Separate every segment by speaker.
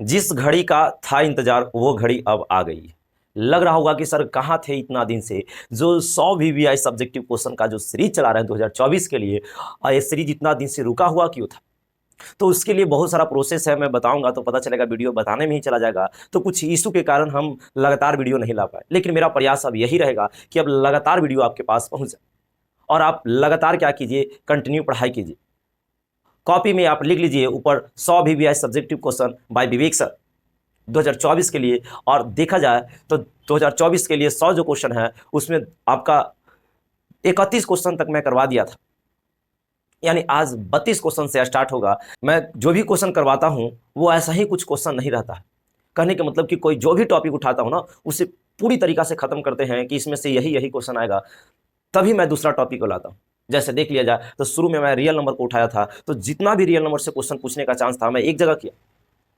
Speaker 1: जिस घड़ी का था इंतजार वो घड़ी अब आ गई। लग रहा होगा कि सर कहाँ थे इतना दिन से, जो 100 वीवीआई सब्जेक्टिव क्वेश्चन का जो सीरीज चला रहे हैं 2024 के लिए, और ये सीरीज इतना दिन से रुका हुआ क्यों था। तो उसके लिए बहुत सारा प्रोसेस है, मैं बताऊंगा तो पता चलेगा, वीडियो बताने में ही चला जाएगा। तो कुछ इशू के कारण हम लगातार वीडियो नहीं ला पाए, लेकिन मेरा प्रयास अब यही रहेगा कि अब लगातार वीडियो आपके पास पहुंच जाए और आप लगातार क्या कीजिए, कंटिन्यू पढ़ाई कीजिए। कॉपी में आप लिख लीजिए ऊपर 100 VVI subjective question by Vivek sir 2024 के लिए। और देखा जाए तो 2024 के लिए 100 जो क्वेश्चन है उसमें आपका 31 क्वेश्चन तक मैं करवा दिया था, यानी आज 32 क्वेश्चन से स्टार्ट होगा। मैं जो भी क्वेश्चन करवाता हूं वो ऐसा ही कुछ क्वेश्चन नहीं रहता है। कहने का मतलब कि कोई जो भी टॉपिक उठाता हूं ना उसे पूरी तरीका से खत्म करते हैं कि इसमें से यही यही क्वेश्चन आएगा, तभी मैं दूसरा टॉपिक को लाता हूं। जैसे देख लिया जाए तो शुरू में मैं रियल नंबर को उठाया था, तो जितना भी रियल नंबर से क्वेश्चन पूछने का चांस था मैं एक जगह किया।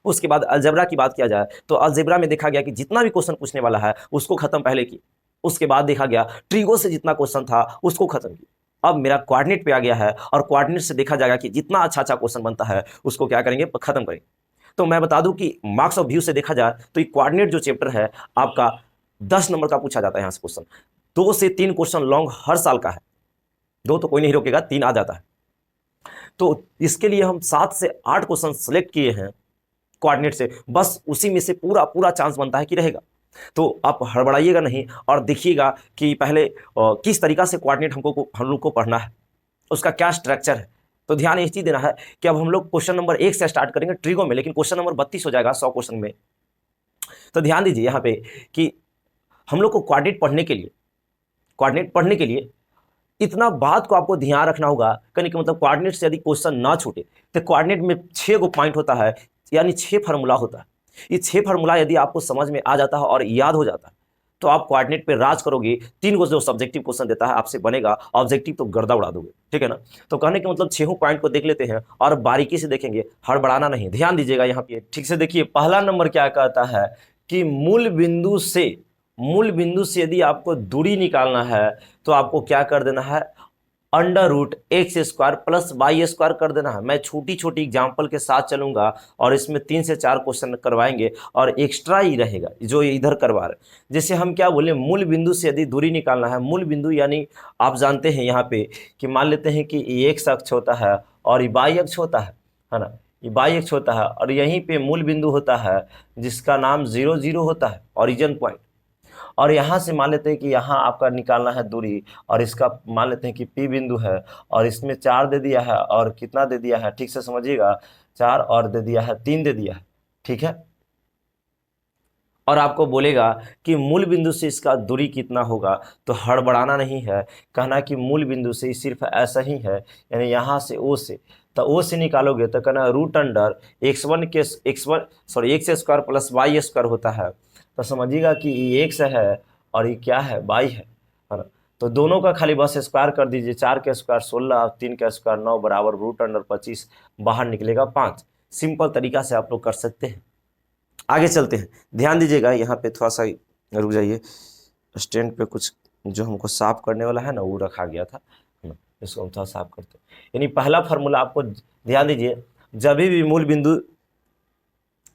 Speaker 1: उसके बाद अलजेब्रा की बात किया जाए तो अलजेब्रा में देखा गया कि जितना भी क्वेश्चन पूछने वाला है उसको खत्म पहले की। उसके बाद देखा गया ट्रिगो से जितना क्वेश्चन था उसको खत्म किया। अब मेरा कोऑर्डिनेट पे आ गया है और कोऑर्डिनेट से देखा जाएगा कि जितना अच्छा अच्छा क्वेश्चन बनता है उसको क्या करेंगे, खत्म करेंगे। तो मैं बता दूं कि मार्क्स ऑफ व्यू से देखा जाए तो ये कोऑर्डिनेट जो चैप्टर है आपका 10 नंबर का पूछा जाता है। यहाँ से क्वेश्चन 2 से 3 क्वेश्चन लॉन्ग हर साल का है, 2 तो कोई नहीं रोकेगा, 3 आ जाता है। तो इसके लिए हम 7 से 8 क्वेश्चन सेलेक्ट किए हैं कोऑर्डिनेट से, बस उसी में से पूरा पूरा चांस बनता है कि रहेगा। तो आप हड़बड़ाइएगा नहीं और देखिएगा कि पहले किस तरीका से कोऑर्डिनेट हम लोग को पढ़ना है, उसका क्या स्ट्रक्चर है। तो ध्यान इस चीज देना है कि अब हम लोग क्वेश्चन नंबर 1 से स्टार्ट करेंगे ट्रिगो में, लेकिन क्वेश्चन नंबर 32 हो जाएगा 100 क्वेश्चन में। तो ध्यान दीजिए यहाँ पे कि हम लोग को कोऑर्डिनेट पढ़ने के लिए इतना बात को आपको ध्यान रखना होगा। कहने का मतलब कोऑर्डिनेट से यदि क्वेश्चन ना छूटे तो कोऑर्डिनेट में 6 गो पॉइंट होता है, यानी 6 फार्मूला होता है। ये 6 फार्मूला यदि आपको समझ में आ जाता है और याद हो जाता है तो आप कोऑर्डिनेट पे राज करोगे। 3 गो जो सब्जेक्टिव क्वेश्चन देता है आपसे बनेगा, ऑब्जेक्टिव तो गर्दा उड़ा दोगे, ठीक है ना। तो कहने का मतलब 6 पॉइंट को देख लेते हैं और बारीकी से देखेंगे, हड़बड़ाना नहीं। ध्यान दीजिएगा यहाँ पे ठीक से देखिए, पहला नंबर क्या कहता है कि मूल बिंदु से यदि आपको दूरी निकालना है तो आपको क्या कर देना है, under root X square plus Y square कर देना है। मैं छोटी छोटी एग्जाम्पल के साथ चलूंगा और इसमें 3 से 4 क्वेश्चन करवाएंगे और एक्स्ट्रा ही रहेगा जो इधर करवा रहे। जैसे हम क्या बोले, मूल बिंदु से यदि दूरी निकालना है, मूल बिंदु यानी आप जानते हैं यहाँ पे कि मान लेते हैं कि ये एक्स अक्ष होता है और ये वाई अक्ष होता है ना, ये वाई अक्ष होता है और यहीं पे मूल बिंदु होता है जिसका नाम 0 0 होता है, ओरिजिन पॉइंट। और यहाँ से मान लेते हैं कि यहाँ आपका निकालना है दूरी और इसका मान लेते हैं कि पी बिंदु है और इसमें 4 दे दिया है और कितना दे दिया है, ठीक से समझिएगा, 4 और दे दिया है 3 दे दिया है, ठीक है। और आपको बोलेगा कि मूल बिंदु से इसका दूरी कितना होगा, तो हड़बड़ाना नहीं है, कहना कि मूल बिंदु से सिर्फ ऐसा ही है, यानी यहाँ से ओ से, तो ओ से निकालोगे तो कहना root under X square plus Y square होता है। तो समझिएगा कि ये एक्स है और ये क्या है, वाई है ना। तो दोनों का खाली बस स्क्वायर कर दीजिए, 4 के स्क्वायर 16 और 3 के स्क्वायर 9 बराबर रूट अंडर 25, बाहर निकलेगा 5। सिंपल तरीका से आप लोग कर सकते हैं। आगे चलते हैं, ध्यान दीजिएगा यहाँ पे थोड़ा सा रुक जाइए, स्टैंड पे कुछ जो हमको साफ करने वाला है ना वो रखा गया था, इसको हम थोड़ा साफ करते हैं। यानी पहला फार्मूला आपको ध्यान दीजिए, जब भी मूल बिंदु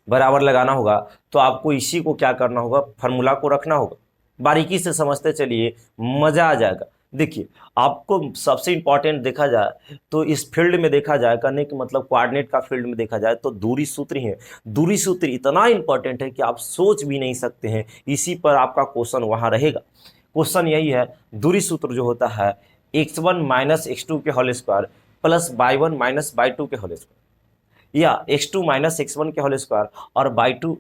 Speaker 1: बराबर लगाना होगा तो आपको इसी को क्या करना होगा, फार्मूला को रखना होगा। बारीकी से समझते चलिए, मजा आ जाएगा। देखिए आपको सबसे इंपॉर्टेंट देखा जाए तो इस फील्ड में देखा जाए, करने के मतलब कोऑर्डिनेट का फील्ड में देखा जाए तो दूरी सूत्र ही है। दूरी सूत्र इतना इंपॉर्टेंट है कि आप सोच भी नहीं सकते हैं, इसी पर आपका क्वेश्चन वहां रहेगा। क्वेश्चन यही है, दूरी सूत्र जो होता है x1 माइनस x2 के whole square plus y1 minus y2 के होल स्क्वायर, या x2 माइनस x1 के होल स्क्वायर और y2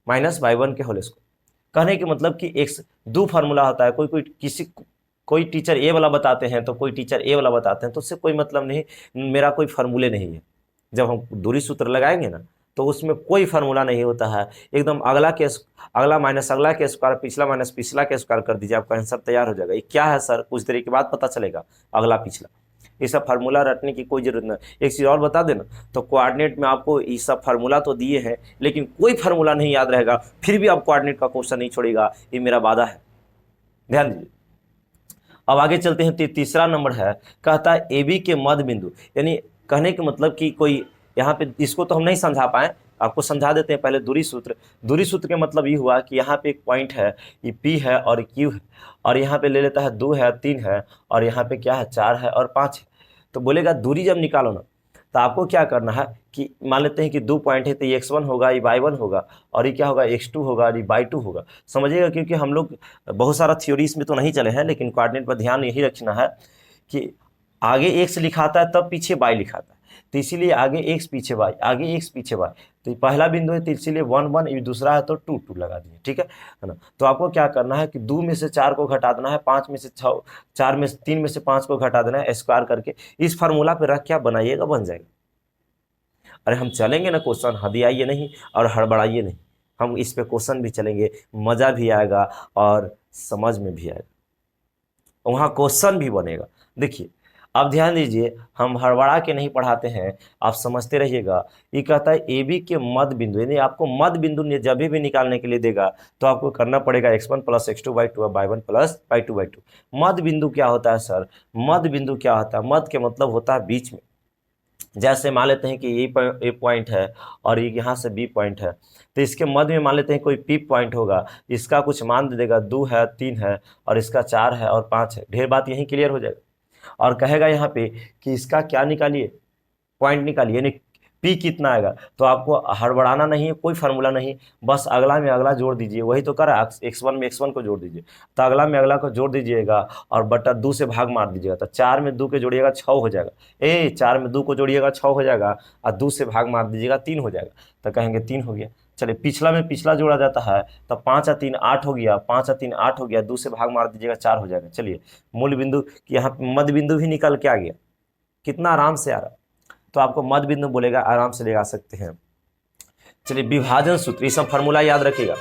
Speaker 1: माइनस y1 के होल स्क्वायर। कहने के मतलब कि एक्स दो फार्मूला होता है, कोई टीचर ए वाला बताते हैं तो कोई टीचर ए वाला बताते हैं, तो उससे कोई मतलब नहीं, मेरा कोई फार्मूले नहीं है। जब हम दूरी सूत्र लगाएंगे ना तो उसमें कोई फार्मूला नहीं होता है, एकदम अगला माइनस अगला के स्क्वायर, पिछला माइनस पिछला के स्क्वायर कर दीजिए, आपका आंसर तैयार हो जाएगा। ये क्या है सर, कुछ देर के बाद पता चलेगा, अगला पिछला। ये सब फार्मूला रटने की कोई जरूरत नहीं। एक चीज़ और बता देना, तो कोऑर्डिनेट में आपको ये सब फार्मूला तो दिए हैं लेकिन कोई फार्मूला नहीं याद रहेगा, फिर भी आप कोऑर्डिनेट का क्वेश्चन नहीं छोड़ेगा, ये मेरा वादा है, ध्यान दीजिए। अब आगे चलते हैं, तीसरा नंबर है, कहता है ए बी के मध्य बिंदु, यानी कहने के मतलब कि कोई यहाँ पे, इसको तो हम नहीं समझा पाए, आपको समझा देते हैं पहले दूरी सूत्र। दूरी सूत्र के मतलब ये हुआ कि यहाँ पे एक पॉइंट है, ये P है और Q है, और यहाँ पे ले लेता है 2 है 3 है, और यहाँ पे क्या है 4 है और 5 है। तो बोलेगा दूरी जब निकालो ना, तो आपको क्या करना है कि मान लेते हैं कि 2 पॉइंट है, तो ये x1 होगा, ये y1 होगा, और ये क्या होगा x2 होगा, और ये y2 होगा। समझिएगा, क्योंकि हम लोग बहुत सारा थ्योरीज में तो नहीं चले हैं, लेकिन कोऑर्डिनेट पर ध्यान यही रखना है कि आगे x लिखाता है तब पीछे y लिखाता है, तो इसीलिए आगे x पीछे y, आगे x पीछे y। तो ये पहला बिंदु है, तो इसीलिए 1 1, ये दूसरा है तो 2 2 लगा दिए, ठीक है ना। तो आपको क्या करना है कि 2 में से 4 को घटा देना है, 5 में से 6, 4 में से 3 में से 5 को घटा देना है, स्क्वायर करके इस फार्मूला पे रख के आप बनाइएगा, बन जाएगा। अरे हम चलेंगे ना क्वेश्चन, हदियाइए नहीं और हड़बड़ाइए नहीं, हम इस पे क्वेश्चन भी चलेंगे, मज़ा भी आएगा और समझ में भी आएगा, वहाँ क्वेश्चन भी बनेगा। देखिए अब ध्यान दीजिए, हम हड़बड़ा के नहीं पढ़ाते हैं, आप समझते रहिएगा। ये कहता है ए बी के मध्य बिंदु, यानी आपको मध्य बिंदु जब भी निकालने के लिए देगा तो आपको करना पड़ेगा x1 + x2/2 y1 + y2/2। मध्य बिंदु क्या होता है सर? मध्य बिंदु क्या होता है? मध्य के मतलब होता है बीच में। जैसे मान लेते हैं कि ये पॉइंट है और ये यहाँ से बी पॉइंट है, तो इसके मध्य में मान लेते हैं कोई पी पॉइंट होगा, इसका कुछ मान दे देगा, 2 है 3 है और इसका 4 है और 5 है। ढेर बात यहीं क्लियर हो जाएगा। और कहेगा यहाँ पे कि इसका क्या निकालिए, पॉइंट निकालिए, यानी पी कितना आएगा। तो आपको हड़बड़ाना नहीं है, कोई फार्मूला नहीं, बस अगला में अगला जोड़ दीजिए, वही तो करा, x1 में x1 को जोड़ दीजिए, तो अगला में अगला को जोड़ दीजिएगा और बटा 2 से भाग मार दीजिएगा, तो 4 में 2 के जोड़िएगा 6 हो जाएगा। 4 में 2 को जोड़िएगा 6 हो जाएगा, और 2 से भाग मार दीजिएगा 3 हो जाएगा, तो कहेंगे 3 हो गया। चलिए पिछला में पिछला जोड़ा जाता है, तो 5 और 3 8 हो गया, 5 और 3 8 हो गया, 2 से भाग मार दीजिएगा 4 हो जाएगा। चलिए मूल बिंदु यहाँ मध्य बिंदु भी निकल के आ गया, कितना आराम से आ रहा। तो आपको मध्य बिंदु बोलेगा, आराम से लगा सकते हैं। चलिए विभाजन सूत्र, ये सब फार्मूला याद रखिएगा,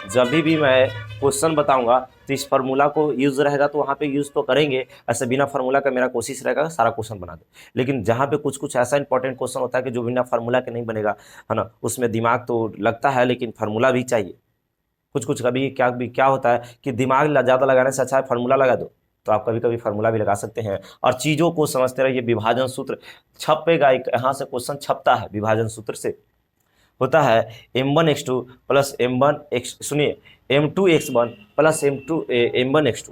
Speaker 1: जब भी मैं क्वेश्चन बताऊंगा तो इस फार्मूला को यूज रहेगा, तो वहाँ पे यूज तो करेंगे। ऐसे बिना फार्मूला का मेरा कोशिश रहेगा सारा क्वेश्चन बना दे, लेकिन जहाँ पे कुछ कुछ ऐसा इंपॉर्टेंट क्वेश्चन होता है कि जो बिना फार्मूला के नहीं बनेगा, है ना, उसमें दिमाग तो लगता है लेकिन फार्मूला भी चाहिए। कुछ कुछ कभी क्या होता है कि दिमाग ज़्यादा लगाने से अच्छा है फार्मूला लगा दो, तो आप कभी कभी फार्मूला भी लगा सकते हैं और चीज़ों को समझते रहिए। विभाजन सूत्र छपेगा, यहाँ से क्वेश्चन छपता है विभाजन सूत्र से, होता है m1x2 + m1x, सुनिए, m2x1 + m1x2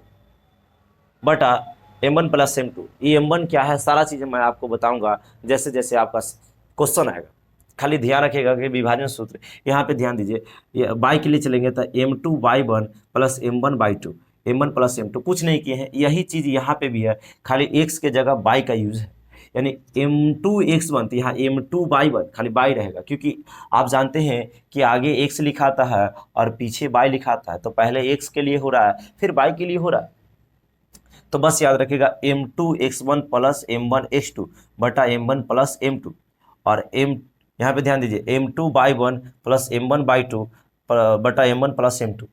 Speaker 1: बटा m1 + m2। ये m1 क्या है, सारा चीज़ें मैं आपको बताऊंगा जैसे जैसे आपका क्वेश्चन आएगा। खाली ध्यान रखिएगा कि विभाजन सूत्र, यहाँ पे ध्यान दीजिए, ये बाई के लिए चलेंगे तो m2y1 + m1y2, m1 + m2 कुछ नहीं किए हैं, यही चीज़ यहाँ पे भी है, खाली x के जगह y का यूज़ है, यानी m2x1, तो यहाँ m2y1 खाली y रहेगा, क्योंकि आप जानते हैं कि आगे x लिखाता है और पीछे y लिखाता है, तो पहले x के लिए हो रहा है फिर y के लिए हो रहा है। तो बस याद रखिएगा m2x1 + m1x2 बटा m1 + m2, और यहाँ पे ध्यान दीजिए m2y1 + m1y2 बटा m1 + m2।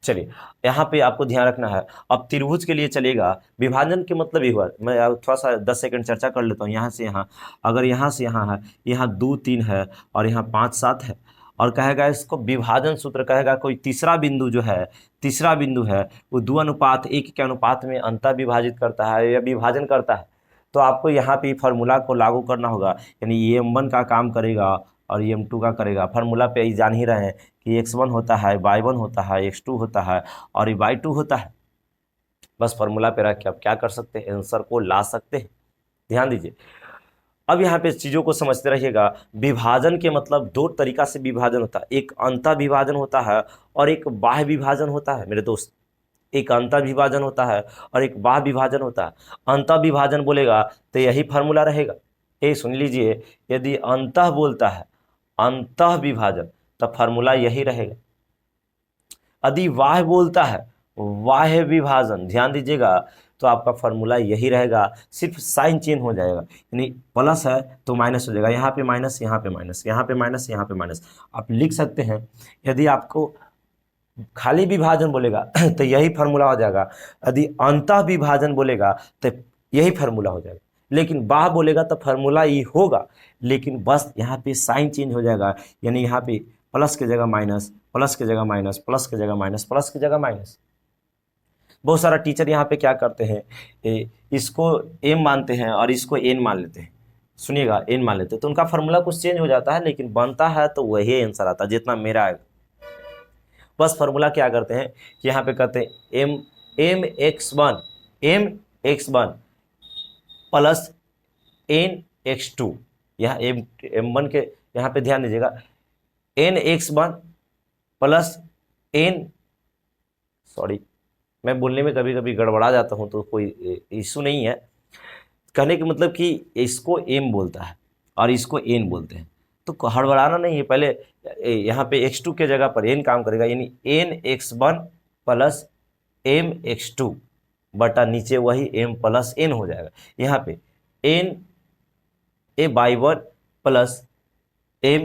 Speaker 1: चलिए यहाँ पे आपको ध्यान रखना है। अब त्रिभुज के लिए चलेगा, विभाजन के मतलब ये हुआ, मैं थोड़ा सा 10 सेकंड चर्चा कर लेता हूँ। यहाँ से यहाँ, अगर यहाँ से यहाँ है, यहाँ 2 3 है और यहाँ 5 7 है, और कहेगा इसको विभाजन सूत्र, कहेगा कोई तीसरा बिंदु जो है, तीसरा बिंदु है वो 2:1 के अनुपात में अंतर विभाजित करता है या विभाजन करता है, तो आपको यहाँ पे फार्मूला को लागू करना होगा, यानी ये m1 का काम करेगा और ये m2 का करेगा। फार्मूला पे ही जान ही रहे हैं कि x1 होता है, y1 होता है, x2 होता है और ये y2 होता है। बस फार्मूला पे रख के आप क्या कर सकते हैं, आंसर को ला सकते हैं। ध्यान दीजिए, अब यहाँ पे चीज़ों को समझते रहिएगा। विभाजन के मतलब 2 तरीका से विभाजन होता है, एक अंतः विभाजन होता है और एक बाह्य विभाजन होता है मेरे दोस्त। एक अंतः विभाजन होता है और एक बाह्य विभाजन होता है। अंतः विभाजन बोलेगा तो यही फार्मूला रहेगा, ये सुन लीजिए, यदि अंतः बोलता है अंतः विभाजन तो फार्मूला यही रहेगा। यदि बाह्य बोलता है बाह्य विभाजन, ध्यान दीजिएगा, तो आपका फार्मूला यही रहेगा, सिर्फ साइन चेंज हो जाएगा, यानी प्लस है तो माइनस हो जाएगा, यहाँ पे माइनस, यहाँ पे माइनस, यहाँ पे माइनस, यहाँ पे माइनस। आप लिख सकते हैं, यदि आपको खाली विभाजन बोलेगा तो यही फार्मूला हो जाएगा, यदि अंतः विभाजन बोलेगा तो यही फार्मूला हो जाएगा, लेकिन बाह्य बोलेगा तो फार्मूला ये होगा, लेकिन बस यहाँ पे साइन चेंज हो जाएगा, यानी यहाँ पे प्लस की जगह माइनस, प्लस की जगह माइनस, प्लस की जगह माइनस, प्लस की जगह माइनस। बहुत सारा टीचर यहाँ पे क्या करते हैं, इसको m मानते हैं और इसको n मान लेते हैं, सुनिएगा एन मान लेते हैं तो उनका फार्मूला कुछ चेंज हो जाता है, लेकिन बनता है तो वही आंसर आता है जितना मेरा आएगा। बस फार्मूला क्या करते हैं कि यहाँ पे कहते हैं m(x1) प्लस n(x2), यहाँ m1 के यहाँ पे ध्यान दीजिएगा, n(x1) प्लस n, सॉरी मैं बोलने में कभी कभी गड़बड़ा जाता हूँ तो कोई इशू नहीं है। कहने का मतलब कि इसको m बोलता है और इसको n बोलते हैं, तो हड़बड़ाना नहीं है। पहले यहाँ पे x2 के जगह पर n काम करेगा, यानी n(x1) प्लस m(x2) बटा नीचे वही m प्लस n हो जाएगा। यहाँ पे n(a/1) प्लस m,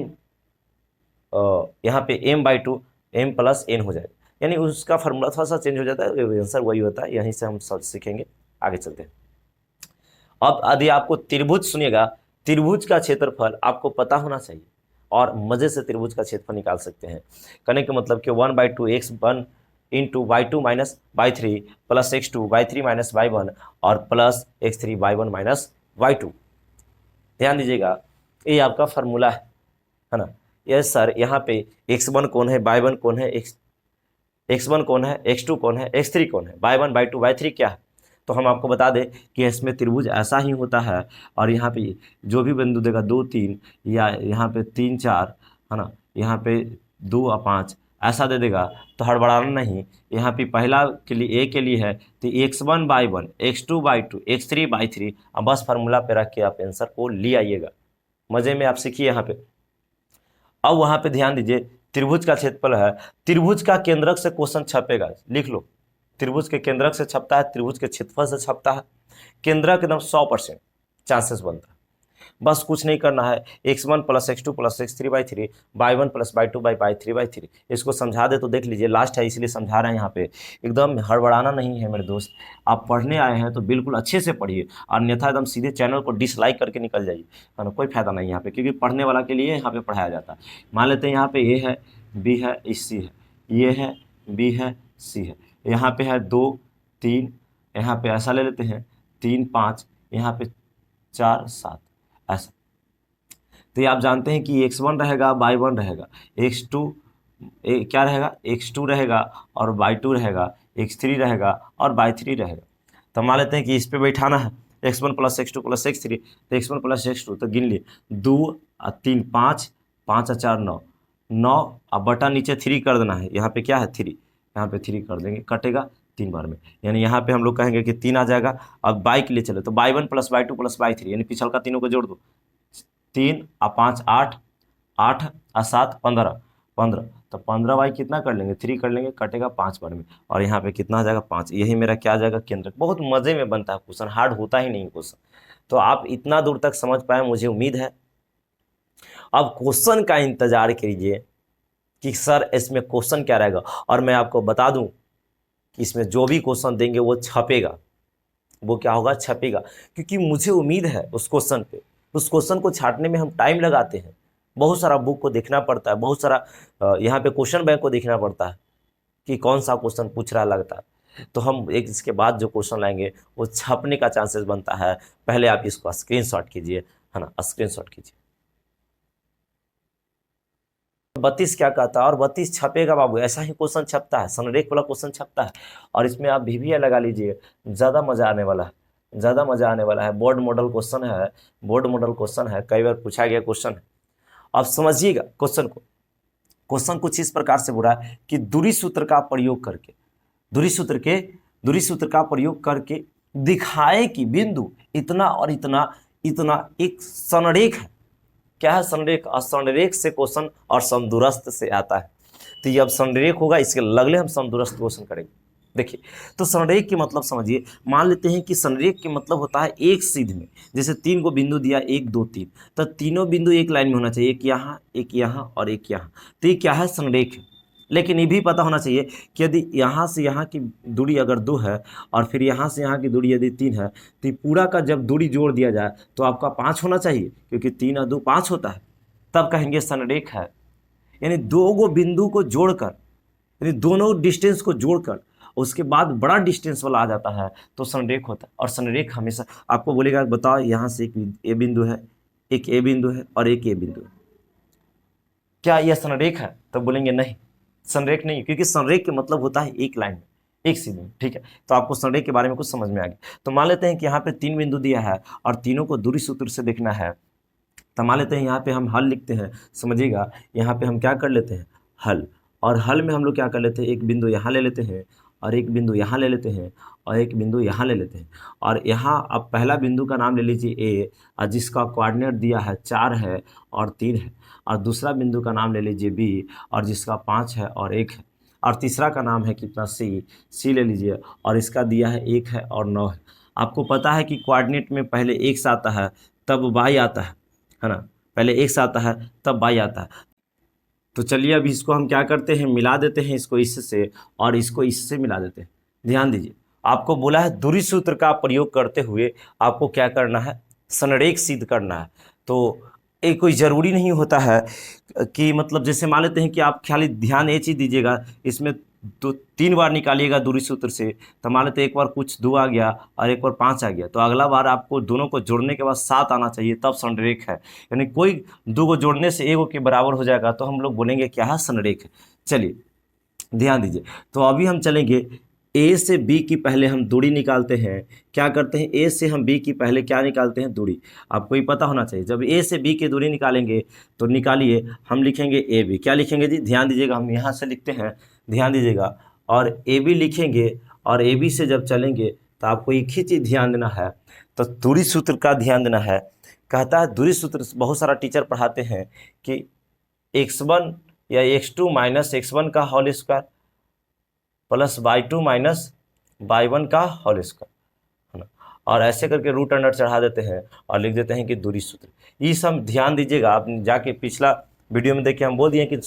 Speaker 1: यहाँ पे m/2 m प्लस n हो जाएगा, यानी उसका फार्मूला थोड़ा सा चेंज हो जाता है, आंसर वही होता है। यहीं से हम सब सीखेंगे, आगे चलते हैं। अब यदि आपको त्रिभुज, सुनिएगा, त्रिभुज का क्षेत्रफल आपको पता होना चाहिए और मजे से त्रिभुज का क्षेत्रफल निकाल सकते हैं। कहने का मतलब कि 1/2 x1 into y2 minus y3 plus x2 y3 minus y1 और plus x3 y1 minus y2। ध्यान दीजिएगा, ये आपका फार्मूला है ना। यस सर, यहाँ पे x1 कौन है, y1 कौन है, x1 कौन है, x2 कौन है, x3 कौन है, y1 y2 y3 क्या है। तो हम आपको बता दें कि इसमें त्रिभुज ऐसा ही होता है, और यहाँ पे जो भी बिंदु देगा 2 3 या यहाँ पे 3 4 है ना, यहाँ पे 2 और 5 ऐसा दे देगा तो हड़बड़ाना नहीं। यहाँ पे पहला के लिए a के लिए है तो x1/1 x2/2 x3/3, अब बस फार्मूला पे रख के आप आंसर को ले आइएगा। मजे में आप सीखिए यहाँ पे। अब वहाँ पे ध्यान दीजिए, त्रिभुज का क्षेत्रफल है, त्रिभुज का केंद्रक से क्वेश्चन छपेगा, लिख लो। त्रिभुज के केंद्रक से छपता है, त्रिभुज के क्षेत्रफल से छपता है। केंद्रक एकदम 100% चांसेस बनता है। बस कुछ नहीं करना है, x1 plus x2 plus x3/3 y1 plus y2/3/3। इसको समझा दे तो देख लीजिए, लास्ट है इसलिए समझा रहे हैं यहाँ पे। एकदम हड़बड़ाना नहीं है मेरे दोस्त, आप पढ़ने आए हैं तो बिल्कुल अच्छे से पढ़िए, अन्यथा एकदम सीधे चैनल को डिसलाइक करके निकल जाइए, है ना, कोई फायदा नहीं यहाँ पे, क्योंकि पढ़ने वाला के लिए यहाँ पे पढ़ाया जाता है। मान लेते हैं यहाँ पे a है, b है, c है, ये है, b है, c है, यहाँ पे है 2 3, यहाँ पे ऐसा ले लेते हैं 3 5, यहाँ पे 4 7 ऐसा। तो ये आप जानते हैं कि x1 रहेगा, y1 रहेगा, x2 क्या रहेगा, x2 रहेगा और y2 रहेगा, x3 रहेगा और y3 रहेगा। तो मान लेते हैं कि इस पे बैठाना है x1 plus x2 plus x3, तो x1 प्लस x2 तो गिन लिए 2 और 3 5, 5 और 4 9, 9 और बटा नीचे 3 कर देना है, यहाँ पे क्या है 3, यहाँ पे 3 कर देंगे, कटेगा 3 बार में, यानी यहाँ पे हम लोग कहेंगे कि 3 आ जाएगा। अब बाई के लिए चले तो y1 plus y2 plus y3, यानी पिछल का तीनों को जोड़ दो, 3 और 5 8, 8 और 7 15, 15 तो 15 कितना कर लेंगे 3 कर लेंगे, कटेगा 5 बार में, और यहाँ पे कितना आ जाएगा 5, यही मेरा क्या आ जाएगा केंद्र। बहुत मज़े में बनता है क्वेश्चन, हार्ड होता ही नहीं क्वेश्चन। तो आप इतना दूर तक समझ पाए मुझे उम्मीद है। अब क्वेश्चन का इंतजार कीजिए कि सर इसमें क्वेश्चन क्या रहेगा, और मैं आपको बता दूं कि इसमें जो भी क्वेश्चन देंगे वो छपेगा, वो क्या होगा छपेगा, क्योंकि मुझे उम्मीद है उस क्वेश्चन पे। उस क्वेश्चन को छांटने में हम टाइम लगाते हैं, बहुत सारा बुक को देखना पड़ता है, बहुत सारा यहाँ पे क्वेश्चन बैंक को देखना पड़ता है कि कौन सा क्वेश्चन पूछ रहा लगता है। तो हम एक इसके बाद जो क्वेश्चन लाएंगे वो छपने का चांसेस बनता है। पहले आप इसको स्क्रीनशॉट कीजिए, है ना, स्क्रीनशॉट कीजिए। 32 क्या कहता है, और 32 छपेगा बाबू, ऐसा ही क्वेश्चन छपता है, संरेख वाला क्वेश्चन छपता है, और इसमें आप भी लगा लीजिए, ज़्यादा मज़ा आने वाला है, ज़्यादा मज़ा आने वाला है। बोर्ड मॉडल क्वेश्चन है, बोर्ड मॉडल क्वेश्चन है, कई बार पूछा गया क्वेश्चन है। अब समझिएगा क्वेश्चन को, क्वेश्चन कुछ इस प्रकार से बोला है कि दूरी सूत्र का प्रयोग करके, दूरी सूत्र का प्रयोग करके दिखाए कि बिंदु इतना और इतना इतना एक संरेख है। क्या है संरेख, और संरेख से क्वेश्चन और समदूरस्थ से आता है। तो ये अब संरेख होगा, इसके लगले हम समदूरस्थ क्वेश्चन करेंगे। देखिए, तो संरेख के मतलब समझिए, मान लेते हैं कि संरेख के मतलब होता है एक सीध में, जैसे 3 को बिंदु दिया 1 2 3, तो तीनों बिंदु एक लाइन में होना चाहिए, एक यहाँ और एक यहाँ। तो ये क्या है संरेख है। लेकिन ये भी पता होना चाहिए कि यदि यहाँ से यहाँ की दूरी अगर 2 है और फिर यहाँ से यहाँ की दूरी यदि 3 है, तो पूरा का जब दूरी जोड़ दिया जाए तो आपका 5 होना चाहिए, क्योंकि 3 और 2 5 होता है, तब कहेंगे संरेख है। यानी 2 बिंदु को जोड़कर, यानी दोनों डिस्टेंस को जोड़कर उसके बाद बड़ा डिस्टेंस वाला आ जाता है तो संरेख होता है। और संरेख हमेशा आपको बोलेगा बताओ यहाँ से एक ये बिंदु है, एक ए बिंदु है और एक ए बिंदु है। क्या यह संरेख है? तो बोलेंगे नहीं, संरेख नहीं, क्योंकि संरेख के मतलब होता है एक लाइन में, एक सीधे में। ठीक है, तो आपको संरेख के बारे में कुछ समझ में आ गया। तो मान लेते हैं कि यहाँ पे 3 बिंदु दिया है और तीनों को दूरी सूत्र से देखना है। तो मान लेते हैं यहाँ पे हम हल लिखते हैं, समझिएगा। यहाँ पे हम क्या कर लेते हैं, हल। और हल में हम लोग क्या कर लेते हैं, एक बिंदु यहाँ ले लेते हैं और एक बिंदु यहाँ ले लेते हैं और एक बिंदु यहाँ ले लेते हैं। और यहाँ अब पहला बिंदु का नाम ले लीजिए ए, और जिसका कोऑर्डिनेट दिया है 4 है और 3 है। और दूसरा बिंदु का नाम ले लीजिए बी, और जिसका 5 है और 1 है। और तीसरा का नाम है कितना, सी ले लीजिए, और इसका दिया है 1 है और 9 है। आपको पता है कि कोऑर्डिनेट में पहले एक्स आता है तब वाई आता है ना, पहले एक्स आता है तब वाई आता है। तो चलिए अभी इसको हम क्या करते हैं, मिला देते हैं इसको इससे और इसको इससे मिला देते हैं। ध्यान दीजिए, आपको बोला है दूरी सूत्र का प्रयोग करते हुए आपको क्या करना है, संरेख सिद्ध करना है। तो ये कोई ज़रूरी नहीं होता है कि मतलब जैसे मान लेते हैं कि आप खाली ध्यान ये चीज़ दीजिएगा, इसमें तो 3 बार निकालिएगा दूरी सूत्र से, तो मान लेते हैं एक बार कुछ 2 आ गया और एक बार 5 आ गया, तो अगला बार आपको दोनों को जोड़ने के बाद 7 आना चाहिए, तब संरेख है। यानी कोई 2 को जोड़ने से 1 के बराबर हो जाएगा तो हम लोग बोलेंगे क्या है, संरेख है। चलिए ध्यान दीजिए, तो अभी हम चलेंगे ए से बी की पहले हम दूरी निकालते हैं। क्या करते हैं, ए से हम बी की पहले क्या निकालते हैं, दूरी। आपको ये पता होना चाहिए, जब ए से बी की दूरी निकालेंगे तो निकालिए, हम लिखेंगे ए बी। क्या लिखेंगे जी, ध्यान दीजिएगा, हम यहाँ से लिखते हैं, ध्यान दीजिएगा, और ए बी लिखेंगे। और ए बी से जब चलेंगे तो आपको एक ही चीज़ ध्यान देना है, तो दूरी सूत्र का ध्यान देना है। कहता है दूरी सूत्र, बहुत सारा टीचर पढ़ाते हैं कि x1 या x2 माइनस x1 का whole square plus y2 minus y1 का होल स्क्वायर, है ना। और ऐसे करके रूट अंडर चढ़ा देते हैं और लिख देते हैं कि दूरी सूत्र। ये सब ध्यान दीजिएगा, आप जाके पिछला वीडियो में देखिए, हम बोल दिए कि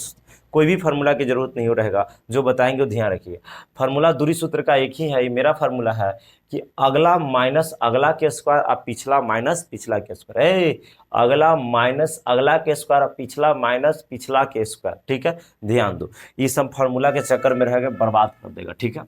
Speaker 1: कोई भी फार्मूला की जरूरत नहीं हो रहेगा, जो बताएंगे वो ध्यान रखिए। फार्मूला दूरी सूत्र का एक ही है, ये मेरा फार्मूला है कि अगला माइनस अगला के स्क्वायर और पिछला माइनस पिछला के स्क्वायर। अगला माइनस अगला के स्क्वायर और पिछला माइनस पिछला के स्क्वायर। ठीक है, ध्यान दो, ये सब फार्मूला के चक्कर में रहेगा, बर्बाद कर देगा। ठीक है,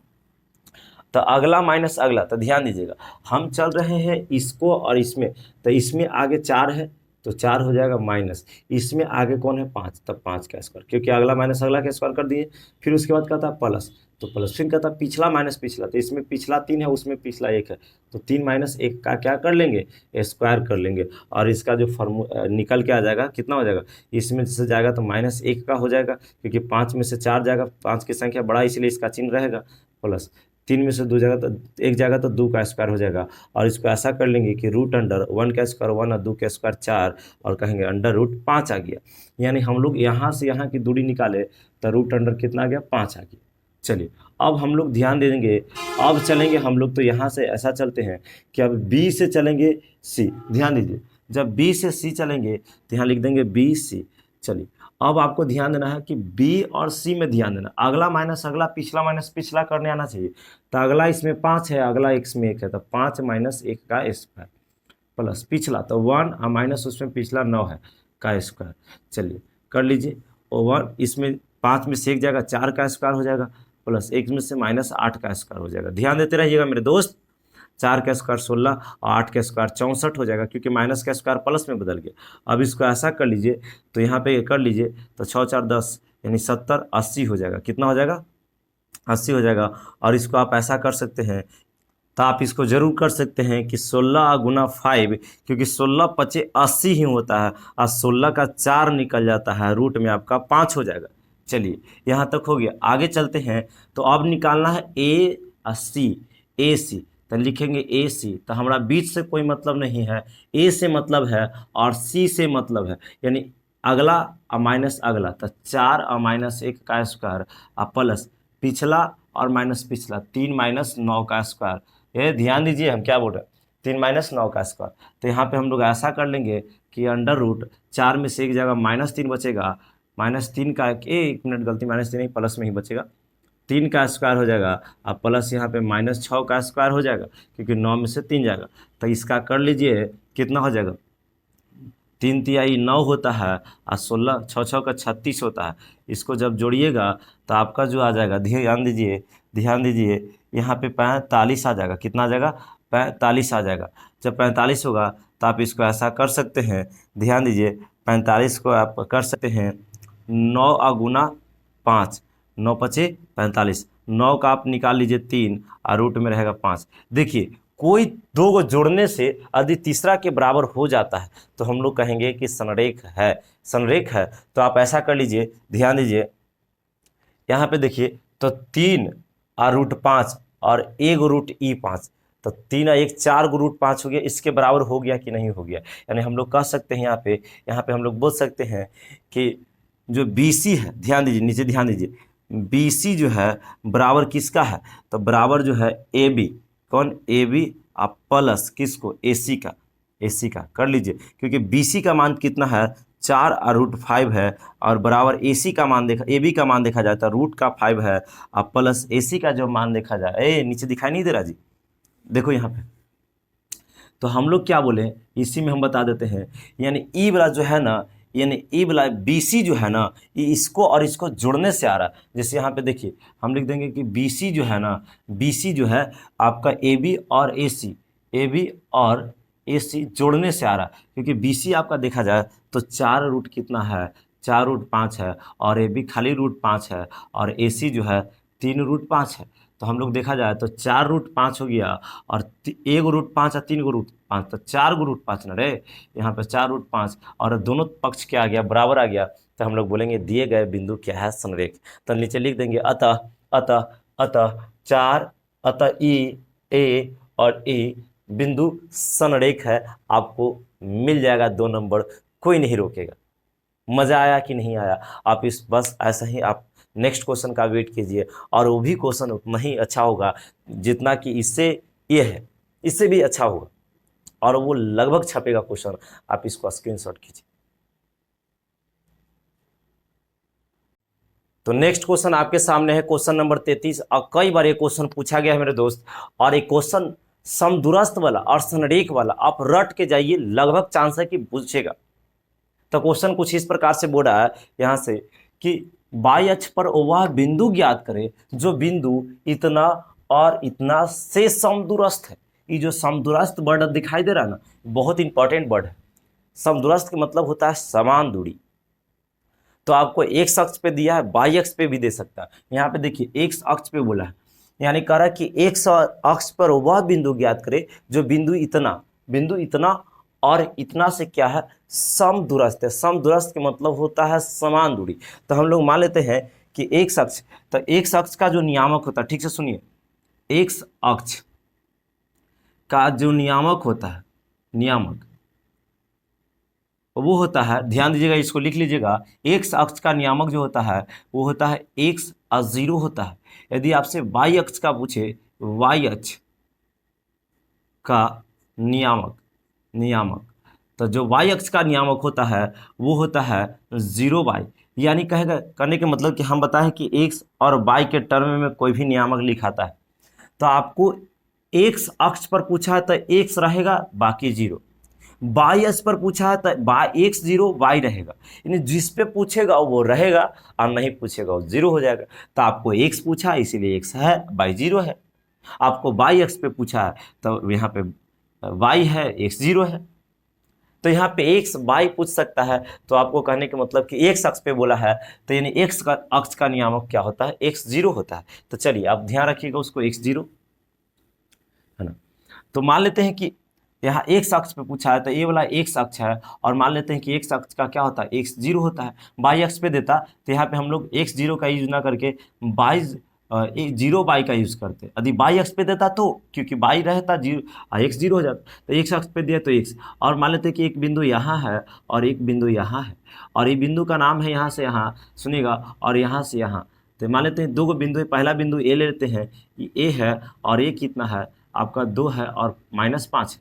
Speaker 1: तो अगला माइनस अगला, तो ध्यान दीजिएगा, हम चल रहे हैं इसको और इसमें, तो इसमें आगे 4 है तो 4 हो जाएगा माइनस, इसमें आगे कौन है 5, तब 5 का स्क्वायर, क्योंकि अगला माइनस अगला का स्क्वायर कर दिए। फिर उसके बाद कहता है प्लस, तो प्लस, फिर कहता है पिछला माइनस पिछला, तो इसमें पिछला 3 है उसमें पिछला 1 है, तो 3 माइनस 1 का क्या कर लेंगे, स्क्वायर कर लेंगे। और इसका जो निकल के आ जाएगा कितना हो जाएगा, इसमें से जाएगा तो -1 का हो जाएगा, क्योंकि 5 में से 4 जाएगा, 5 की संख्या बड़ा इसलिए इसका चिन्ह रहेगा प्लस, 3 में से 2 जाएगा तो 1 जाएगा तो 2 का स्क्वायर हो जाएगा। और इसको ऐसा कर लेंगे कि रूट अंडर 1 का स्क्वायर 1 और 2 का स्क्वायर 4, और कहेंगे अंडर रूट 5 आ गया। यानी हम लोग यहाँ से यहाँ की दूरी निकाले तो रूट अंडर कितना आ गया, 5 आ गया। चलिए अब हम लोग ध्यान दे देंगे, अब चलेंगे हम लोग, तो यहाँ से ऐसा चलते हैं कि अब बी से चलेंगे सी। ध्यान दीजिए, जब बी से सी चलेंगे तो यहाँ लिख देंगे बी सी। चलिए अब आपको ध्यान देना है कि बी और सी में ध्यान देना, अगला माइनस अगला पिछला माइनस पिछला करने आना चाहिए। तो अगला इसमें 5 है, अगला x में 1 है, तो 5 माइनस 1 का स्क्वायर प्लस पिछला तो 1 और माइनस उसमें पिछला 9 है का स्क्वायर। चलिए कर लीजिए, और 1 इसमें 5 में से 1 जाएगा 4 का स्क्वायर हो जाएगा, प्लस 1 में से -8 का स्क्वायर हो जाएगा। ध्यान देते रहिएगा मेरे दोस्त, 4 का स्क्वायर 16 और 8 का स्क्वायर 64 हो जाएगा, क्योंकि माइनस का स्क्वायर प्लस में बदल गया। अब इसको ऐसा कर लीजिए, तो यहाँ पे कर लीजिए, तो 6 4 10 यानी 70 80 हो जाएगा। कितना हो जाएगा, 80 हो जाएगा। और इसको आप ऐसा कर सकते हैं, तो आप इसको जरूर कर सकते हैं कि 16 गुना 5, क्योंकि 16 पचे 80 ही होता है, और 16 का 4 निकल जाता है, रूट में आपका 5 हो जाएगा। चलिए यहाँ तक हो गया, आगे चलते हैं। तो अब निकालना है ए सी, ए सी, तो लिखेंगे ए सी, तो हमारा बीच से कोई मतलब नहीं है, ए से मतलब है और सी से मतलब है, यानी अगला और माइनस अगला, तो 4 और -1 का स्क्वायर और प्लस पिछला और माइनस पिछला 3 माइनस 9 का स्क्वायर। ये ध्यान दीजिए हम क्या बोल रहे हैं, 3 माइनस 9 का स्क्वायर। तो यहाँ पे हम लोग ऐसा कर लेंगे कि अंडर रूट 4 में से 1 जगह -3 बचेगा, -3 का, 1 मिनट गलती, -3 नहीं प्लस में ही बचेगा, 3 का स्क्वायर हो जाएगा, अब प्लस यहाँ पे -6 का स्क्वायर हो जाएगा, क्योंकि 9 में से 3 जाएगा। तो इसका कर लीजिए कितना हो जाएगा, 3 तिहाई 9 होता है और 16 6 6 का 36 होता है। इसको जब जोड़िएगा तो आपका जो आ जाएगा, ध्यान दीजिए, ध्यान दीजिए, यहाँ पे 45 आ जाएगा। कितना आ जाएगा, 45 आ जाएगा। जब 45 होगा तो आप इसको ऐसा कर सकते हैं, ध्यान दीजिए, 45 को आप कर सकते हैं 9 गुना 5, 9 पचे 45, 9 का आप निकाल लीजिए 3 और रूट में रहेगा 5। देखिए कोई दो को जोड़ने से यदि तीसरा के बराबर हो जाता है तो हम लोग कहेंगे कि संरेख है। संरेख है तो आप ऐसा कर लीजिए, ध्यान दीजिए, यहाँ पे देखिए तो 3 और रूट 5 और 1 रूट E5, तो 3 और 1 4 गो रूट 5 हो गया, इसके बराबर हो गया कि नहीं हो गया। यानी हम लोग कह सकते हैं यहाँ पे हम लोग बोल सकते हैं कि जो BC है, ध्यान दीजिए नीचे ध्यान दीजिए, BC जो है बराबर किसका है, तो बराबर जो है AB, कौन, AB आप प्लस किसको, AC का, AC का कर लीजिए, क्योंकि BC का मान कितना है 4 और रूट 5 है, और बराबर AC का मान देखा, AB का मान देखा जाए तो रूट का 5 है, और प्लस AC का जो मान देखा जाए, नीचे दिखाई नहीं दे रहा जी, देखो यहाँ पे, तो हम लोग क्या बोले इसी में हम बता देते हैं, यानी ई वाला जो है ना, यानी ई वाला BC जो है ना, ये इसको और इसको जोड़ने से आ रहा है। जैसे यहाँ पे देखिए हम लिख देंगे कि BC जो है ना, BC जो है आपका AB और AC, AB और AC जोड़ने से आ रहा है, क्योंकि BC आपका देखा जाए तो 4 रूट कितना है, 4 रूट 5 है, और AB खाली रूट 5 है, और AC जो है 3 रूट 5 है। तो हम लोग देखा जाए तो 4 रूट 5 हो गया, और 1 रूट 5 और 3 रूट 5, तो 4 रूट 5 ना रे, यहाँ पे 4 रूट 5, और दोनों पक्ष क्या आ गया, बराबर आ गया। तो हम लोग बोलेंगे दिए गए बिंदु क्या है, संरेख। तो नीचे लिख देंगे अतः अतः अतः 4, अतः ए और ए बिंदु संरेख है। आपको मिल जाएगा 2 नंबर, कोई नहीं रोकेगा। मज़ा आया कि नहीं आया? आप इस बस ऐसा ही आप नेक्स्ट क्वेश्चन का वेट कीजिए, और वो भी क्वेश्चन उतना ही अच्छा होगा जितना कि इससे ये है, इससे भी अच्छा होगा, और वो लगभग छपेगा क्वेश्चन। आप इसको स्क्रीनशॉट कीजिए। तो नेक्स्ट क्वेश्चन आपके सामने है क्वेश्चन नंबर 33, और कई बार ये क्वेश्चन पूछा गया है मेरे दोस्त, और एक क्वेश्चन समदूरस्थ वाला और संरेख वाला आप रट के जाइए, लगभग चांस है कि पूछेगा। तो क्वेश्चन कुछ इस प्रकार से बोल रहा है यहाँ से कि बाई अक्ष पर वह बिंदु ज्ञात करे जो बिंदु इतना और इतना से समदूरस्थ है। ये जो समदूरस्थ वर्ड दिखाई दे रहा है ना, बहुत इंपॉर्टेंट वर्ड है। समदूरस्थ का मतलब होता है समान दूरी। तो आपको एक्स अक्ष पे दिया है, बाई अक्ष पे भी दे सकता है। यहाँ पे देखिए एक्स अक्ष पे बोला है, यानी कह रहा है कि एक्स अक्ष पर वह बिंदु ज्ञात करे जो बिंदु इतना और इतना से क्या है, समदूरस्थ है। समदूरस्थ का मतलब होता है समान दूरी। तो हम लोग मान लेते हैं कि एक्स अक्ष, तो एक्स अक्ष का जो नियामक होता है, ठीक से सुनिए, एक्स अक्ष का जो नियामक होता है, नियामक वो होता है, ध्यान दीजिएगा, इसको लिख लीजिएगा, एक्स अक्ष का नियामक जो होता है वो होता है एक्स और 0 होता है। यदि आपसे वाई अक्ष का पूछे, वाई अक्ष का नियामक, तो जो वाई अक्ष का नियामक होता है वो होता है 0y। यानी कहेगा, करने के मतलब कि हम बताएं कि एक्स और वाई के टर्म में कोई भी नियामक लिखाता है, तो आपको एक्स अक्ष पर पूछा है तो एक्स रहेगा, बाकी 0। वाई अक्ष पर पूछा है तो एक्स 0 वाई रहेगा, यानी जिस पे पूछेगा वो रहेगा, और नहीं पूछेगा वो 0 हो जाएगा। तो आपको एक्स पूछा है इसीलिए एक्स है, वाई 0 है। आपको वाई अक्ष पे पूछा है तो यहाँ पे वाई है, एक्स 0 है। तो यहाँ पे एक्स वाई पूछ सकता है, तो आपको कहने के मतलब कि एक्स अक्ष पे बोला है, तो यानी एक्स का अक्ष का नियामक क्या होता है, एक्स 0 होता है। तो चलिए आप ध्यान रखिएगा उसको, एक्स 0 है ना। तो मान लेते हैं कि यहाँ एक्स अक्ष पे पूछा है तो ये वाला एक्स अक्ष है, और मान लेते हैं कि एक्स अक्ष का क्या होता है, एक्स 0 होता है। वाई अक्ष पे देता तो यहाँ पे हम लोग एक्स 0 का यूज ना करके वाई 0 बाई का यूज करते। यदि बाई अक्ष पे देता तो, क्योंकि बाई रहता 0 एक्स 0 हो जाता, तो एक्स अक्ष पे दिया तो एक्स। और मान लेते हैं कि एक बिंदु यहाँ है और एक बिंदु यहाँ है, और ये बिंदु का नाम है यहाँ से यहाँ, सुनिएगा, और यहाँ से यहाँ। तो मान लेते हैं 2 गो बिंदु है, पहला बिंदु ए ले लेते हैं, ये ए है, और ये कितना है आपका 2 है और -5 है,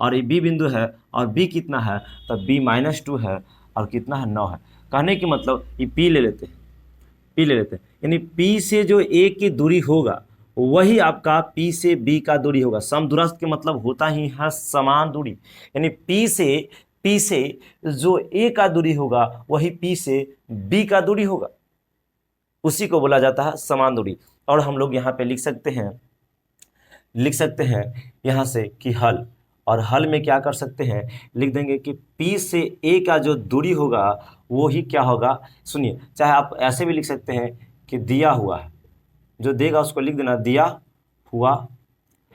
Speaker 1: और ये बी बिंदु है, और बी कितना है, तो बी -2 है, और कितना है 9 है। कहने की मतलब ये पी ले लेते हैं, पी ले लेते हैं, यानी पी से जो ए की दूरी होगा वही आपका पी से बी का दूरी होगा। समदूरस्थ के मतलब होता ही है समान दूरी, यानी पी से जो ए का दूरी होगा वही पी से बी का दूरी होगा, उसी को बोला जाता है समान दूरी। और हम लोग यहाँ पे लिख सकते हैं लिख सकते हैं यहाँ से कि हल, और हल में क्या कर सकते हैं, लिख देंगे कि P से A का जो दूरी होगा वो ही क्या होगा, सुनिए, चाहे आप ऐसे भी लिख सकते हैं कि दिया हुआ है, जो देगा उसको लिख देना दिया हुआ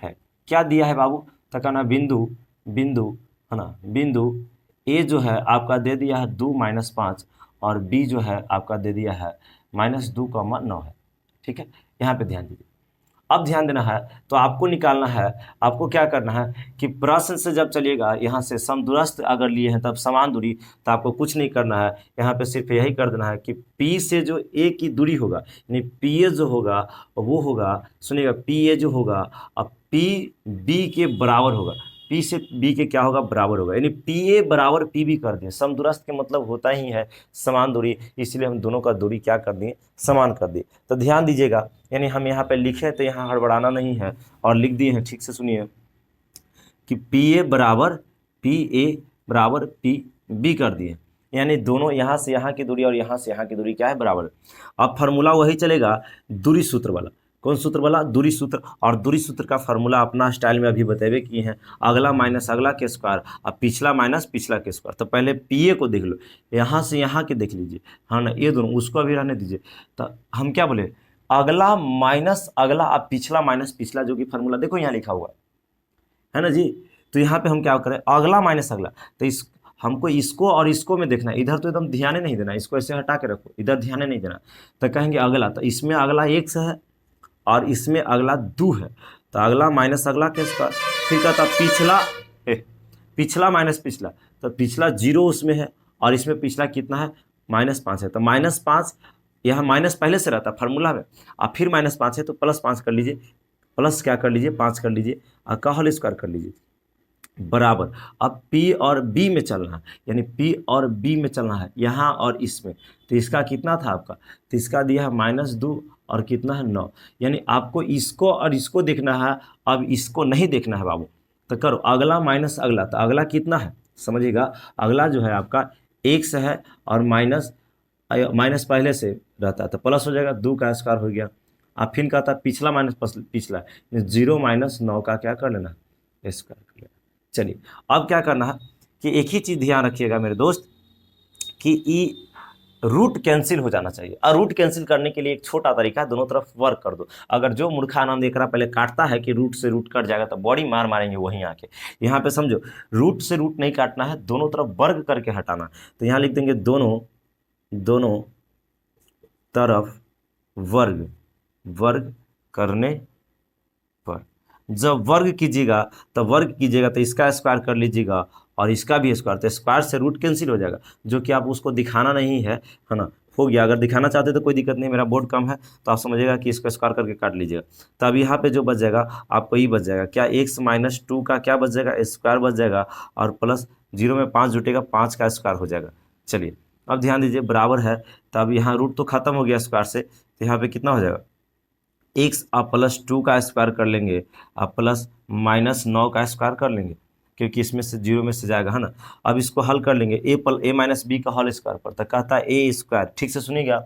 Speaker 1: है। क्या दिया है बाबू, तो कहना बिंदु, बिंदु है ना, बिंदु ए जो है आपका दे दिया है 2-5 और बी जो है आपका दे दिया है -2,9 है। ठीक है, यहाँ पे ध्यान दीजिए। अब ध्यान देना है, तो आपको निकालना है, आपको क्या करना है कि प्रश्न से जब चलिएगा यहाँ से समदूरस्थ अगर लिए हैं तब समान दूरी, तो आपको कुछ नहीं करना है, यहाँ पे सिर्फ यही कर देना है कि P से जो A की दूरी होगा, यानी PA जो होगा वो होगा, सुनिएगा, PA जो होगा अब P B के बराबर होगा, P से B के क्या होगा, बराबर होगा, यानी PA बराबर PB कर दिए। समदूरस्थ के मतलब होता ही है समान दूरी, इसलिए हम दोनों का दूरी क्या कर दिए, समान कर दिए। तो ध्यान दीजिएगा, यानी हम यहाँ पे लिखे तो यहाँ हड़बड़ाना नहीं है, और लिख दिए हैं, ठीक से सुनिए कि PA बराबर PA बराबर PB कर दिए, यानी दोनों यहाँ से यहाँ की दूरी और यहाँ से यहाँ की दूरी क्या है, बराबर। अब फार्मूला वही चलेगा, दूरी सूत्र वाला। कौन सूत्र वाला, दूरी सूत्र। और दूरी सूत्र का फार्मूला अपना स्टाइल में अभी बतेबे किए हैं, अगला माइनस अगला के स्क्वायर और पिछला माइनस पिछला के स्क्वायर। तो पहले PA को देख लो, यहाँ से यहाँ के देख लीजिए, हाँ ना, ये दोनों, उसको अभी रहने दीजिए। तो हम क्या बोले, अगला माइनस अगला और पिछला माइनस पिछला, जो कि फार्मूला देखो यहाँ लिखा हुआ है ना जी। तो यहाँ पे हम क्या करें, अगला माइनस अगला, तो इस हमको इसको और इसको में देखना है, इधर तो एकदम ध्यान नहीं देना, इसको ऐसे हटा के रखो, इधर ध्यान नहीं देना। तो कहेंगे अगला, तो इसमें अगला 1 है और इसमें अगला 2 है, तो अगला माइनस अगला के स्क्वायर। फिर कहता पिछला, पिछला माइनस पिछला, तो पिछला 0 उसमें है और इसमें पिछला कितना है, -5 है, तो -5, यहाँ माइनस पहले से रहता फार्मूला में, और फिर -5 है तो +5 कर लीजिए, प्लस क्या कर लीजिए, 5 कर लीजिए और का होल स्क्वायर कर लीजिए, बराबर। अब P और B में चलना है, यानी P और B में चलना है, यहाँ और इसमें। तो इसका कितना था आपका, तो इसका दिया है -2 और कितना है 9, यानी आपको इसको और इसको देखना है, अब इसको नहीं देखना है बाबू। तो करो अगला माइनस अगला, तो अगला कितना है समझिएगा, अगला जो है आपका 1 है और माइनस पहले से रहता है तो प्लस हो जाएगा, 2 का स्क्वायर हो गया। अब फिर कहता है पिछला माइनस पिछला, 0 - 9 का क्या कर लेना, स्क्वायर कर लेना। चलिए अब क्या करना है कि एक ही चीज़ ध्यान रखिएगा मेरे दोस्त, कि ई रूट कैंसिल हो जाना चाहिए। और रूट कैंसिल करने के लिए एक छोटा तरीका है, दोनों तरफ वर्क कर दो। अगर जो मूर्खानंद एक पहले काटता है कि रूट से रूट कट जाएगा, तो बड़ी मार मारेंगे वहीं आके। यहाँ पे समझो, रूट से रूट नहीं काटना है, दोनों तरफ वर्ग करके हटाना। तो यहाँ लिख देंगे दोनों तरफ वर्ग, वर्ग करने पर, जब वर्ग कीजिएगा तो वर्ग कीजिएगा तो इसका स्क्वायर कर लीजिएगा और इसका भी स्क्वायर, तो स्क्वायर से रूट कैंसिल हो जाएगा, जो कि आप उसको दिखाना नहीं है ना, हो गया। अगर दिखाना चाहते तो कोई दिक्कत नहीं, मेरा बोर्ड कम है तो आप समझिएगा कि इसको स्क्वायर करके काट लीजिएगा। तो अब यहाँ पे जो बच जाएगा आपको ये बच जाएगा क्या, x - 2 का क्या बच जाएगा, स्क्वायर बच जाएगा, और प्लस 0 में 5 जुटेगा, 5 का स्क्वायर हो जाएगा। चलिए अब ध्यान दीजिए, बराबर है, तो अब यहाँ रूट तो खत्म हो गया स्क्वायर से, तो यहाँ पे कितना हो जाएगा, x आप +2 का स्क्वायर कर लेंगे, आप प्लस -9 का स्क्वायर कर लेंगे, क्योंकि इसमें से 0 में से जाएगा, है ना। अब इसको हल कर लेंगे, a - b का होल स्क्वायर पर, तो कहता है a स्क्वायर, ठीक से सुनिएगा,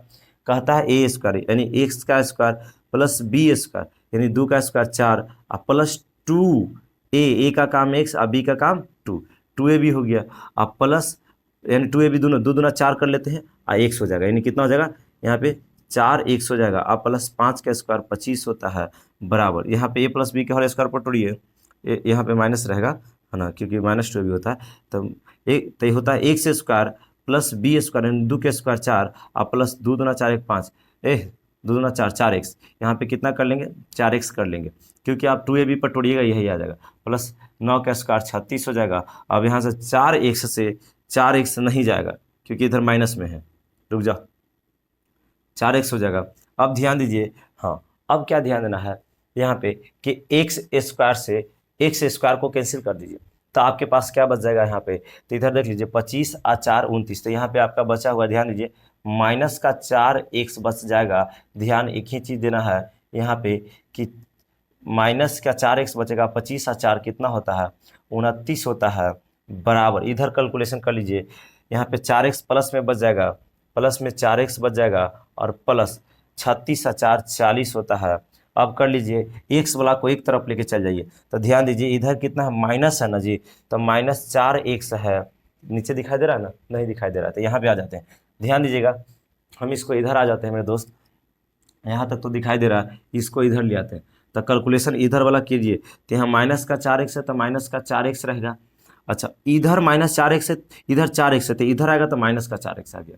Speaker 1: कहता है a स्क्वायर यानी x का स्क्वायर प्लस b स्क्वायर यानी 2 का स्क्वायर 4 और +2 a का काम x और b का काम 2a भी हो गया, अब प्लस यानी 2a भी, दोनों 2 दूना 4 कर लेते हैं और x हो जाएगा, यानी कितना हो जाएगा यहाँ पे 4x हो जाएगा, अब +5 का स्क्वायर 25 होता है, बराबर। यहाँ पे a + b के होल स्क्वायर पर तोड़िए, यहाँ पे माइनस रहेगा, है ना, क्योंकि -2 भी होता है, तो ये होता है x square plus b square यानी 2 के स्क्वायर 4 और प्लस 2 दूना 4 1 5, 2 दूना 4 4x, यहाँ पे कितना कर लेंगे 4x कर लेंगे, क्योंकि आप 2ab पर तोड़िएगा यही आ जाएगा, प्लस 9 का स्क्वायर 36 हो जाएगा। अब यहाँ से 4x से 4x नहीं जाएगा क्योंकि इधर माइनस में है, रुक जा, 4x हो जाएगा। अब ध्यान दीजिए, हाँ अब क्या ध्यान देना है यहाँ पे कि x स्क्वायर से x स्क्वायर को कैंसिल कर दीजिए, तो आपके पास क्या बच जाएगा यहाँ पे, तो इधर देख लीजिए 25 और 4 29, तो यहाँ पे आपका बचा हुआ, ध्यान दीजिए, माइनस का 4x बच जाएगा। ध्यान एक ही चीज़ देना है यहाँ पे कि माइनस का 4x बचेगा, 25 और 4 कितना होता है 29 होता है, बराबर। इधर कैलकुलेशन कर लीजिए, यहाँ पे 4x प्लस में बच जाएगा, प्लस में 4x बच जाएगा और प्लस 36 और 4 40 होता है, अब कर लीजिए एक्स वाला को एक तरफ लेके चल जाइए, तो ध्यान दीजिए इधर कितना है माइनस है ना जी, तो -4x है, नीचे दिखाई दे रहा है ना, नहीं दिखाई दे रहा है, तो यहाँ पे आ जाते हैं, ध्यान दीजिएगा, हम इसको इधर आ जाते हैं मेरे दोस्त, यहाँ तक तो दिखाई दे रहा है, इसको इधर ले आते हैं, तो कैलकुलेशन इधर वाला कीजिए, तो यहाँ -4x है तो -4x रहेगा। अच्छा इधर -4x है, इधर 4x है, तो इधर आएगा तो -4x आ गया।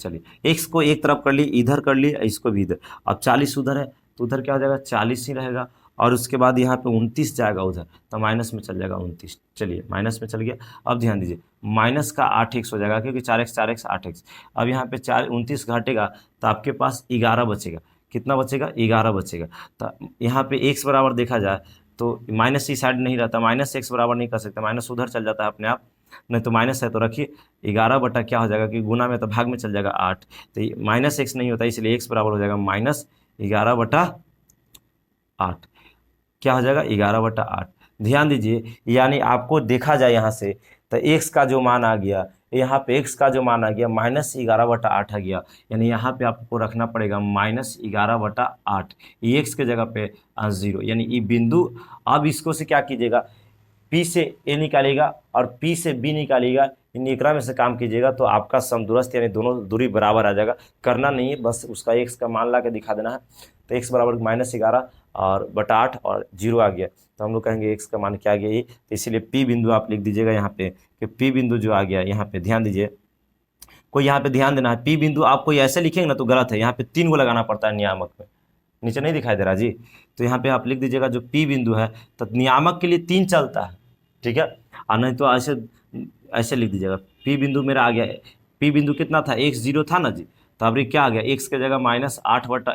Speaker 1: चलिए x को एक तरफ कर ली, इधर कर ली, इसको भी इधर, अब 40 उधर है तो उधर क्या हो जाएगा 40 ही रहेगा, और उसके बाद यहाँ पे 29 जाएगा उधर, तो माइनस में चल जाएगा 29, चलिए माइनस में चल गया। अब ध्यान दीजिए माइनस का 8x हो जाएगा, क्योंकि 4x 8x, अब यहाँ पे 29 घटेगा तो आपके पास 11 बचेगा, कितना बचेगा 11 बचेगा। तो यहाँ पे x बराबर देखा जाए तो माइनस ही साइड नहीं रहता, माइनस x बराबर नहीं कर सकते, माइनस उधर चल जाता है अपने आप, नहीं तो माइनस है तो रखिए 11 बटा क्या हो जाएगा कि गुना में तो भाग में चल जाएगा 8, तो -x नहीं होता, इसलिए x बराबर हो जाएगा -11/8, क्या हो जाएगा 11/8। ध्यान दीजिए यानी आपको देखा जाए यहाँ से तो x का जो मान आ गया, यहाँ पे x का जो मान आ गया -11/8 आ गया, यानी यहाँ पे आपको रखना पड़ेगा -11/8, ये x के जगह पे 0, यानी ये बिंदु। अब इसको से क्या कीजिएगा, P से A निकालिएगा और P से B निकालिएगा, इन एकरा में से काम कीजिएगा तो आपका समदूरस्थ यानी दोनों दूरी बराबर आ जाएगा। करना नहीं है, बस उसका x का मान ला के दिखा देना है, तो x बराबर -11 और बटा 8 और 0 आ गया, तो हम लोग कहेंगे x का मान क्या आ गया ये, तो इसीलिए P बिंदु आप लिख दीजिएगा यहाँ पे कि P बिंदु जो आ गया यहाँ पे, ध्यान दीजिए कोई यहाँ पे ध्यान देना है, P बिंदु आप कोई ऐसे लिखेंगे ना तो गलत है, यहाँ पे 3 को लगाना पड़ता है नियामक में, नीचे नहीं दिखाई दे रहा जी, तो यहाँ पे आप लिख दीजिएगा जो P बिंदु है तो नियामक के लिए 3 चलता है, ठीक है, और नहीं तो ऐसे ऐसे लिख दीजिएगा P बिंदु मेरा आ गया, P बिंदु कितना था x 0 था ना जी, तो अब ये क्या आ गया x के जगह -11/8 आ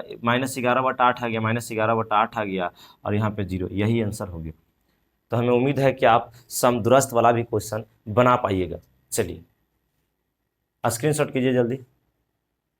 Speaker 1: गया, -11/8 आ गया, और यहाँ पे 0, यही आंसर हो गया। तो हमें उम्मीद है कि आप समदूरस्थ वाला भी क्वेश्चन बना पाइएगा। चलिए स्क्रीनशॉट कीजिए जल्दी।